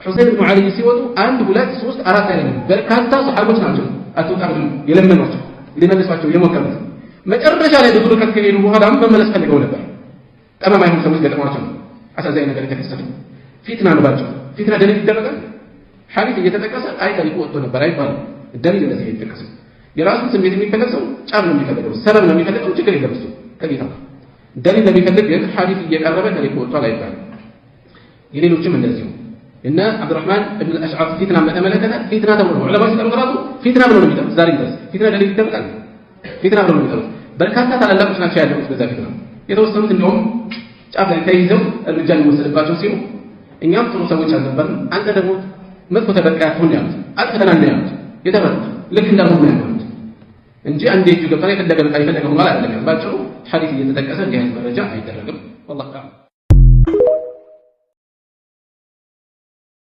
ሁሰይን ብኑ ዓሊ ሲወጡ 1 2 3 4 አይደለም በርካታ ሰሃቦች ናቸው አትወጣም የለመኗቸው ሊመልሷቸው የሞከሩት። መጨረሻ ላይ ብዙ ርቀት ከሄዱ በኋላ መመለስ ፈልገው ነበር። ጠማማ የሆኑ ሰዎች ገጥሟቸው አሳዛኝ ነገር የተከሰተ ፊትና ነባቸው። ፊትና ደሊል ይደረጋል። ሐዲስ እየተጠቀሰ አይ ታሪኩ ወጥቶ ነበር አይባልም። ደሊል እንደዚህ እየተጠቀሰ የራሱን ስሜት የሚፈለገው ጫፍ ነው የሚፈልገው ሰበብ ነው የሚፈልገው ችግር የለም እሱ ከጌታ ደሊል ለሚፈልግ ግን ሐዲስ እየቀረበ ታሪኩ ወጥቷል አይባልም። የሌሎችም እንደዚሁ እና አብዱራህማን ኢብኑ አልአሽዓር ፊትና በተመለከተ ፊትና ተብሎ ዑለማዎች ሲጠሩ ፊትና ብለው ነው የሚጠሩት። ዛሬ ድረስ ፊትና ደሊል ይደረጋል። ፊትና ብለው ነው የሚጠሩት። በርካታ ታላላቆች ናቸው ያሉት በዛ ፊትና። የተወሰኑት እንደውም ጫፍ ላይ ተይዘው እርምጃ ሊወሰድባቸው ሲሉ እኛም ጥሩ ሰዎች አልነበርም፣ አንተ ደግሞ መጥፎ ተበቃ አትሆን ያሉት አጥተናል ያሉት የተመረጡ ልክ እንዳልሆነ ያሉት እንጂ አንዴ እጁ ገብታ የፈለገ በቃ የፈለገ ሆኖ አይደለም። ባጭሩ ሐዲስ እየተጠቀሰ እንዲህ አይነት መረጃ አይደረግም። والله تعالى